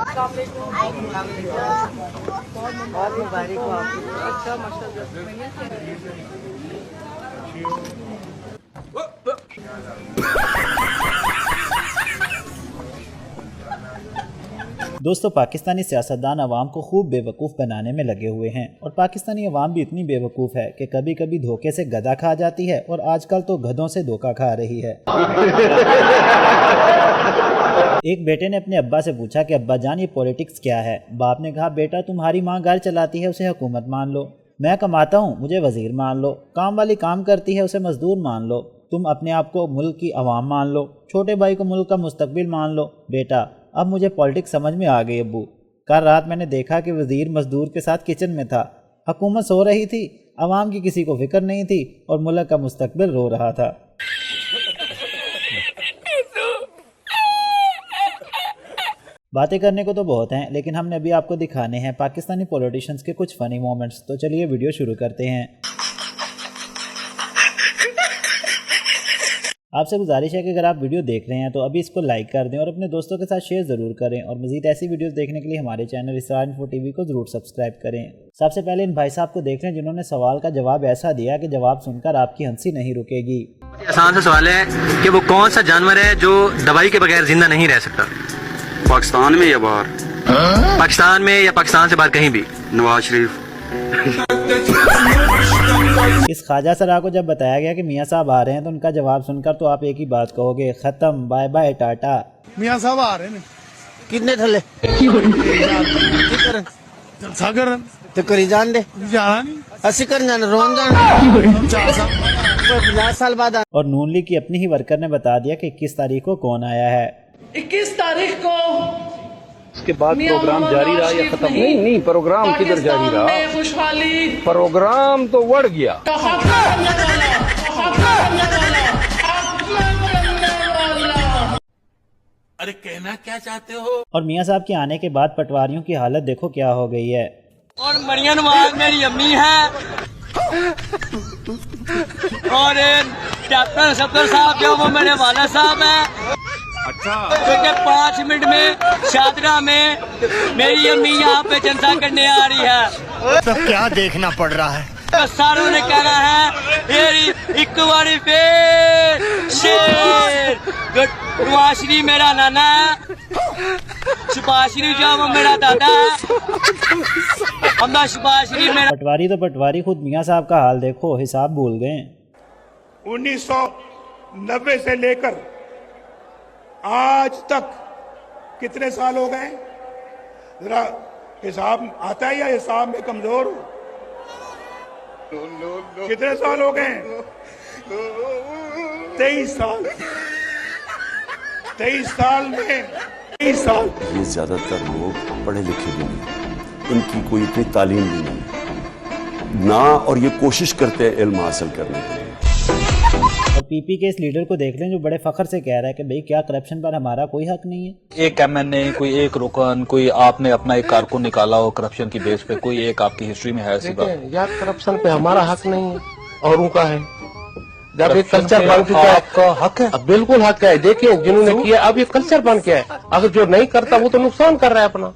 बहुत मुबारक हो आपको। अच्छा दोस्तों, पाकिस्तानी सियासतदान अवाम को खूब बेवकूफ़ बनाने में लगे हुए हैं और पाकिस्तानी अवाम भी इतनी बेवकूफ़ है कि कभी कभी धोखे से गधा खा जाती है और आजकल तो गधों से धोखा खा रही है। एक बेटे ने अपने अब्बा से पूछा कि अब्बा जान, ये पॉलिटिक्स क्या है? बाप ने कहा, बेटा तुम्हारी माँ घर चलाती है, उसे हुकूमत मान लो। मैं कमाता हूँ, मुझे वजीर मान लो। काम वाली काम करती है, उसे मजदूर मान लो। तुम अपने आप को मुल्क की अवाम मान लो। छोटे भाई को मुल्क का मुस्तकबिल मान लो। बेटा, अब मुझे पॉलिटिक्स समझ में आ गई अब्बू। कल रात मैंने देखा कि वजीर मजदूर के साथ किचन में था। हुकूमत सो रही थी, अवाम की किसी को फिक्र नहीं थी और मुल्क का मुस्तकबिल रो रहा था। बातें करने को तो बहुत हैं, लेकिन हमने अभी आपको दिखाने हैं पाकिस्तानी पॉलिटिशियंस के कुछ फनी मोमेंट्स। तो चलिए वीडियो शुरू करते हैं। आपसे गुजारिश है कि अगर आप वीडियो देख रहे हैं तो अभी इसको लाइक कर दें और अपने दोस्तों के साथ शेयर ज़रूर करें और मज़ीद ऐसी वीडियोस देखने के लिए हमारे चैनल इसरार इन्फो टीवी को ज़रूर सब्सक्राइब करें। सबसे पहले इन भाई साहब को देख लें जिन्होंने सवाल का जवाब ऐसा दिया कि जवाब सुनकर आपकी हंसी नहीं रुकेगी। आसान सा सवाल है कि वो कौन सा जानवर है जो दवाई के बगैर जिंदा नहीं रह सकता? पाकिस्तान में या बाहर? पाकिस्तान में या पाकिस्तान से बाहर कहीं भी? नवाज शरीफ। इस ख्वाजा सरा को जब बताया गया कि मियाँ साहब आ रहे हैं तो उनका जवाब सुनकर तो आप एक ही बात कहोगे, खत्म, बाय बाय टाटा। मियाँ साहब आ रहे हैं कितने थले सागर तो करी जान दे जाना नहीं असी कर जाना रोन जाना 50 साल बाद। और नून लीग की अपनी ही वर्कर ने बता दिया कि 21 तारीख को कौन आया है। 21 तारीख को इसके बाद प्रोग्राम जारी रहा या खत्म? नहीं, प्रोग्राम किधर जारी रहा? खुशहाली प्रोग्राम तो बढ़ गया। अरे कहना क्या चाहते हो? और मियाँ साहब के आने के बाद पटवारियों की हालत देखो क्या हो गई है। और मरियम नवाज मेरी अम्मी है और डॉक्टर सफदर साहब जो वो मेरे वाला साहब है। अच्छा, क्योंकि 5 मिनट में शादरा में मेरी अम्मी यहाँ पे जनता करने आ रही है। तो क्या देखना पड़ रहा है? तो सारों ने कहना है एक बारी फिर शेर नवाशरी मेरा नाना है, शुभाश्री जो वो मेरा दादा है, हम शुभाश्री मेरा। पटवारी तो पटवारी, खुद मियाँ साहब का हाल देखो, हिसाब भूल गए। 1990 से लेकर आज तक कितने साल हो गए? जरा हिसाब आता है या हिसाब में कमजोर हो? कितने साल हो गए? 23 साल। 23 साल में 23 साल। ये ज्यादातर लोग पढ़े लिखे भी नहीं, इनकी कोई इतनी तालीम भी नहीं ना, और ये कोशिश करते हैं इल्म हासिल करने के लिए। और पीपी के इस लीडर को देख लें जो बड़े फखर से कह रहा है कि भाई क्या करप्शन पर हमारा कोई हक नहीं है। एक एमएनए, कोई एक रुकन, कोई आपने अपना एक कारकुन निकाला हो करप्शन की बेस पे, कोई एक आपकी हिस्ट्री में है ऐसी बात? यार करप्शन पे हमारा हक नहीं है, औरों का है। जब एक कल्चर बन चुका है, आपका हक है। बिल्कुल हक है। देखिए जिन्होंने किया, अब ये कल्चर बन गया है। अगर जो नहीं करता वो तो नुकसान कर रहा है अपना।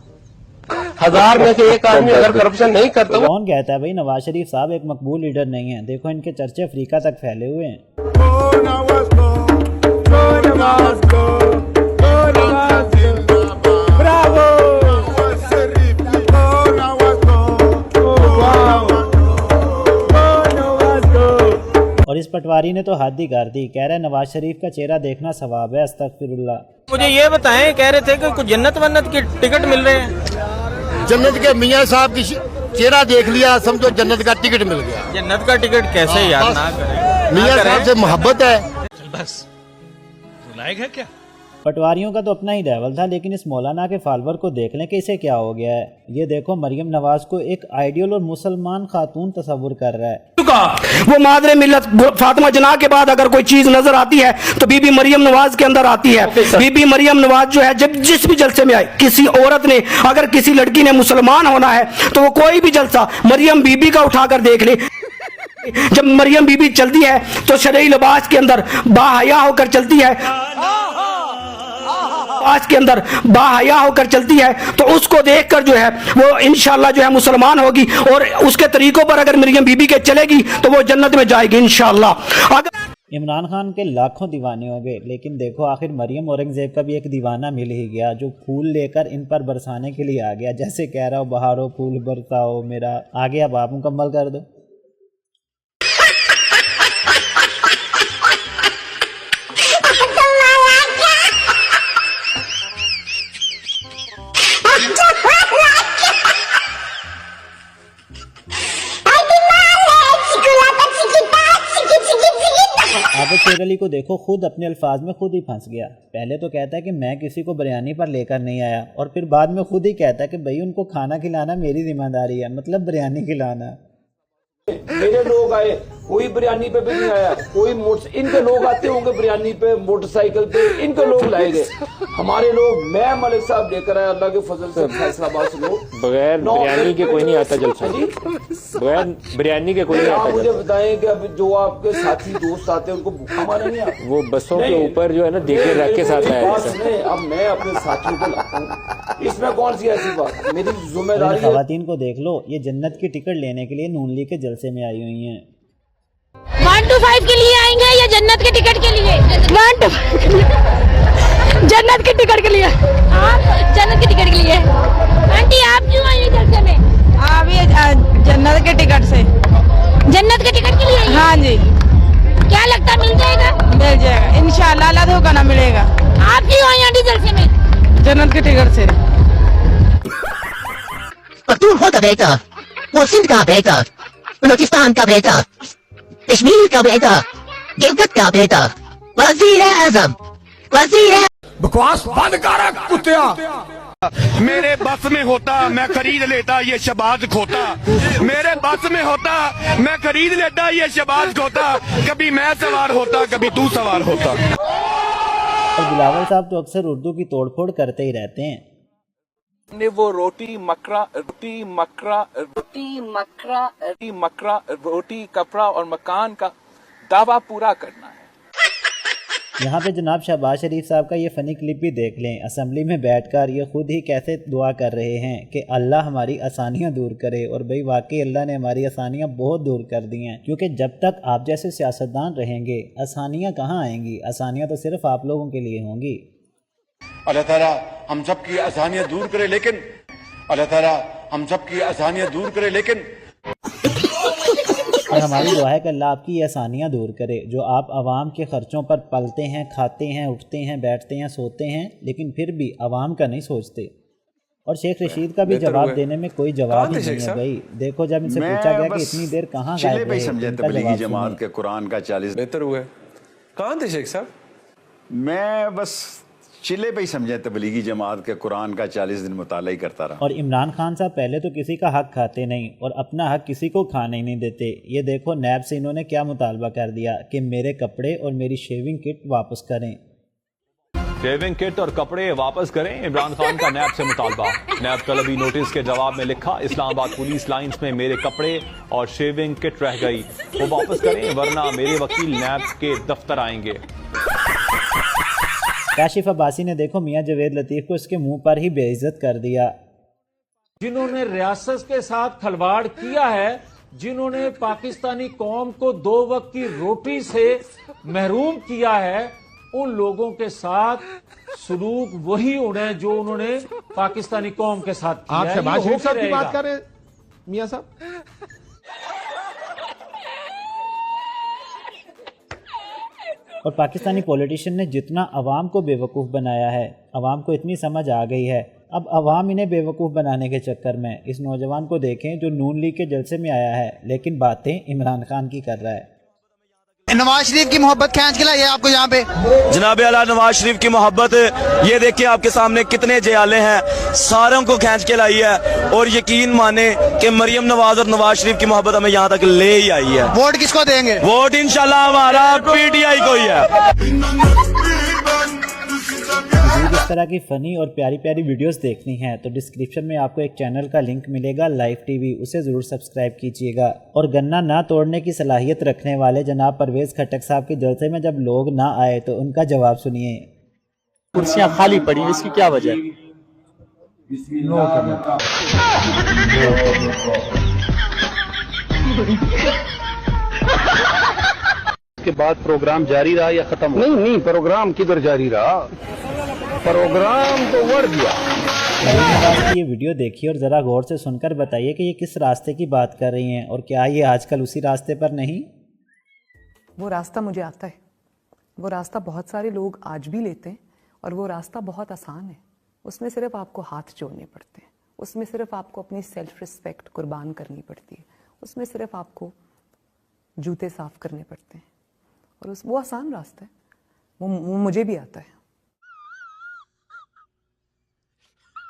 1000 में से एक आदमी अगर करप्शन नहीं करता। कौन कहता है भाई नवाज शरीफ साहब एक मकबूल लीडर नहीं है? देखो इनके चर्चे अफ्रीका तक फैले हुए हैं। और इस पटवारी ने तो हद ही कर दी, कह रहे नवाज शरीफ का चेहरा देखना सवाब है। अस्तगफिरुल्लाह। मुझे ये बताएं, कह रहे थे कि कुछ जन्नत वन्नत के टिकट मिल रहे हैं। जन्नत के मियाँ साहब की चेहरा देख लिया, समझो जन्नत का टिकट मिल गया। जन्नत का टिकट कैसे यार? ना करें, मियाँ साहब से मोहब्बत है। बस लायक है क्या? पटवारियों का तो अपना ही लेवल था, लेकिन इस मौलाना के फॉलोअर को देख लें कि इसे क्या हो गया है। ये देखो मरियम नवाज को एक आइडियल और मुसलमान खातून तस्वुर कर रहा है। वो मादरे मिल्लत फातिमा जना के बाद अगर कोई चीज नजर आती है तो बीबी मरियम नवाज के अंदर आती है। बीबी मरियम नवाज जो है, जब जिस भी जलसे में आए, किसी औरत ने अगर किसी लड़की ने मुसलमान होना है तो वो कोई भी जलसा मरियम बीबी का उठाकर देख ले। जब मरियम बीबी चलती है तो शरई लिबास के अंदर बाहया होकर चलती है। आज के अंदर बाहया होकर चलती है तो उसको देखकर जो है वो इंशाल्लाह जो है मुसलमान होगी, और उसके तरीकों पर अगर मरियम बीबी के चलेगी तो वो जन्नत में जाएगी इंशाल्लाह। अगर इमरान खान के लाखों दीवाने हो गए, लेकिन देखो आखिर मरियम औरंगजेब का भी एक दीवाना मिल ही गया जो फूल लेकर इन पर बरसाने के लिए आ गया। जैसे कह रहा हो बहारो फूल बरसाओ मेरा, आगे अब आप मुकम्मल कर दो। आबिद शेर अली को देखो खुद अपने अल्फाज में खुद ही फंस गया। पहले तो कहता है कि मैं किसी को बिरयानी पर लेकर नहीं आया, और फिर बाद में खुद ही कहता है कि भाई उनको खाना खिलाना मेरी जिम्मेदारी है, मतलब बिरयानी खिलाना। मेरे लोग आए, कोई बिरयानी पे भी नहीं आया, कोई इनके लोग आते होंगे बिरयानी पे, मोटरसाइकिल पे, इनके लोग लाए गए। हमारे लोग, मैं मलिक साहब लेकर आया अल्लाह के फजल से फैसलाबाद से लोग। बगैर बिरयानी के कोई नहीं आता जलसा जी, बगैर बिरयानी के कोई नहीं आता। मुझे बताएं कि अब जो आपके साथी दोस्त आते हैं उनको भूखा मारा नहीं आता? वो बसों के ऊपर जो है ना देखे रख के साथ आया। अब मैं अपने साथियों को लाता हूं, इसमें कौन सी ऐसी बात? मेरी जिम्मेदारी है। खवातीन को देख लो, ये जन्नत की टिकट लेने के लिए नून लीग के जलसे में आई हुई हैं। 1 to 5 के लिए आएंगे या जन्नत के टिकट के लिए? 1 to 5 जन्नत के टिकट के लिए। आप जन्नत के टिकट के लिए। आंटी आप क्यों आई जलसे में? आप ये जन्नत के टिकट से। जन्नत के टिकट के लिए? हाँ जी। क्या लगता मिल जाएगा? मिल जाएगा इंशाल्लाह, अल्लाह धोखा ना मिलेगा। आप क्यों आई आंटी जलसे में? जन्नत के टिकट से। पख्तूनख्वा का बेटा, वो सिंध का बेटा, बलूचिस्तान का बेटा, कश्मीर का बेटा, गिलगित का बेटा, वजीर आजम, वजीर। बकवास बंद कर कुत्तिया। मेरे बस में होता मैं खरीद लेता ये शहबाज खोता, मेरे बस में होता मैं खरीद लेता ये शहबाज खोता, कभी मैं सवार होता कभी तू सवार होता। और बिलावल साहब तो अक्सर उर्दू की तोड़फोड़ करते ही रहते हैं। ने वो रोटी मकरा रोटी कपड़ा और मकान का दावा पूरा करना है। यहाँ पे जनाब शहबाज शरीफ साहब का ये फ़नी क्लिप भी देख लें। असम्बली में बैठकर ये खुद ही कैसे दुआ कर रहे हैं कि अल्लाह हमारी आसानियाँ दूर करे, और भाई वाकई अल्लाह ने हमारी आसानियाँ बहुत दूर कर दी हैं, क्योंकि जब तक आप जैसे सियासतदान रहेंगे आसानियाँ कहाँ आएंगी? आसानियाँ तो सिर्फ आप लोगों के लिए होंगी। अल्लाह ताला हम सब की आसानियाँ दूर करे, लेकिन अल्लाह ताला हम सब की आसानियाँ दूर करे, लेकिन और हमारी दुआ है कि अल्लाह आपकी ये आसानियाँ दूर करे जो आप आवाम के खर्चों पर पलते हैं, खाते हैं, उठते हैं, बैठते हैं, सोते हैं, लेकिन फिर भी आवाम का नहीं सोचते। और शेख रशीद का भी जवाब देने में कोई जवाब ही नहीं है भाई। देखो जब इनसे पूछा गया कि इतनी देर कहाँ गायब रहे, तबलीगी जमात के कुरान का 40 बेहतर हुआ। कहाँ थे शेख साहब? मैं बस चिल्ले पे ही समझे तबलीगी जमात के कुरान का 40 दिन मुताला ही करता रहा। और इमरान खान साहब पहले तो किसी का हक खाते नहीं और अपना हक किसी को खाने ही नहीं देते। ये देखो नैब से इन्होंने क्या मुतालबा कर दिया कि मेरे कपड़े और मेरी शेविंग किट वापस करें। शेविंग किट और कपड़े वापस करें, इमरान खान का नैब से मुतालबा। नैब तलबी नोटिस के जवाब में लिखा, इस्लामाबाद पुलिस लाइंस में मेरे कपड़े और शेविंग किट रह गई, वो वापस करें वरना मेरे वकील नैब के दफ्तर आएंगे। काशिफ अब्बासी ने देखो मियां जवेद लतीफ को इसके मुंह पर ही बेइज्जत कर दिया। जिन्होंने रियासत के साथ खिलवाड़ किया है, जिन्होंने पाकिस्तानी कौम को 2 वक्त की रोटी से महरूम किया है, उन लोगों के साथ सलूक वही होना है जो उन्होंने पाकिस्तानी कौम के साथ किया है। आप शहबाज शरीफ साहब की बात कर रहे हैं मियां साहब? और पाकिस्तानी पॉलिटिशियन ने जितना अवाम को बेवकूफ़ बनाया है, अवाम को इतनी समझ आ गई है, अब अवाम इन्हें बेवकूफ़ बनाने के चक्कर में इस नौजवान को देखें जो नून लीग के जलसे में आया है लेकिन बातें इमरान खान की कर रहा है। नवाज शरीफ की मोहब्बत खींच के लाई है आपको यहाँ पे। जनाब आला नवाज शरीफ की मोहब्बत ये देखिए आपके सामने कितने जयाले हैं, सारों को खींच के लाई है। और यकीन माने कि मरियम नवाज और नवाज शरीफ की मोहब्बत हमें यहाँ तक ले ही आई है। वोट किसको देंगे? वोट इंशाल्लाह हमारा पीटीआई को ही है। इस तरह की फ़नी और प्यारी प्यारी वीडियोस देखनी है तो डिस्क्रिप्शन में आपको एक चैनल का लिंक मिलेगा, लाइव टीवी, उसे ज़रूर सब्सक्राइब कीजिएगा। और गन्ना ना तोड़ने की सलाहियत रखने वाले जनाब परवेज़ खट्टक साहब के जलसे में जब लोग ना आए तो उनका जवाब सुनिए। कुर्सियां खाली पड़ी, इसकी क्या वजह है? के बाद प्रोग्राम जारी रहा या खत्म? नहीं, प्रोग्राम किधर जारी रहा, प्रोग्राम तो बढ़ गया। ये वीडियो देखिए और ज़रा गौर से सुनकर बताइए कि ये किस रास्ते की बात कर रही हैं और क्या ये आजकल उसी रास्ते पर नहीं? वो रास्ता मुझे आता है, वो रास्ता बहुत सारे लोग आज भी लेते हैं और वो रास्ता बहुत आसान है। उसमें सिर्फ आपको हाथ जोड़ने पड़ते हैं, उसमें सिर्फ आपको अपनी सेल्फ रिस्पेक्ट कुर्बान करनी पड़ती है, उसमें सिर्फ आपको जूते साफ करने पड़ते हैं और वो आसान रास्ता है, वो मुझे भी आता है।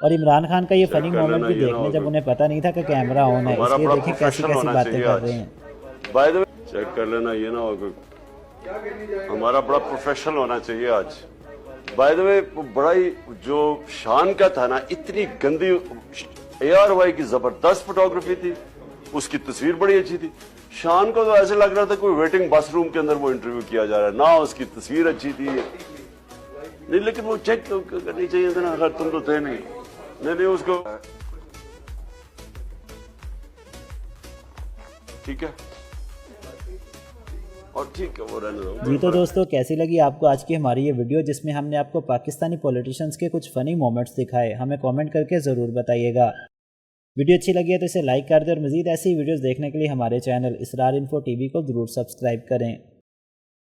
और इमरान खान का ये फनी मोमेंट भी देखने जब उन्हें पता नहीं था कि कैमरा ऑन है, इसलिए देखिए कैसी कैसी बातें कर रहे हैं। बाय द वे चेक कर लेना, ये ना हो हमारा बड़ा प्रोफेशनल होना चाहिए आज। बाय द वे बड़ा ही जो शान का था ना, इतनी गंदी ARY की जबरदस्त फोटोग्राफी थी, उसकी तस्वीर बड़ी अच्छी थी। शान को तो ऐसे लग रहा था कोई वेटिंग बस रूम के अंदर वो इंटरव्यू किया जा रहा है, ना उसकी तस्वीर अच्छी थी नहीं, लेकिन वो चेक करनी चाहिए था ना, अगर तुम तो थे नहीं उसको ठीक है और ठीक है वो रहने दो। जी तो दोस्तों, कैसी लगी आपको आज की हमारी ये वीडियो जिसमें हमने आपको पाकिस्तानी पॉलिटिशियंस के कुछ फनी मोमेंट्स दिखाए? हमें कमेंट करके ज़रूर बताइएगा। वीडियो अच्छी लगी है तो इसे लाइक कर दें और मज़ीद ऐसी वीडियोस देखने के लिए हमारे चैनल इसरार इन्फो TV को ज़रूर सब्सक्राइब करें।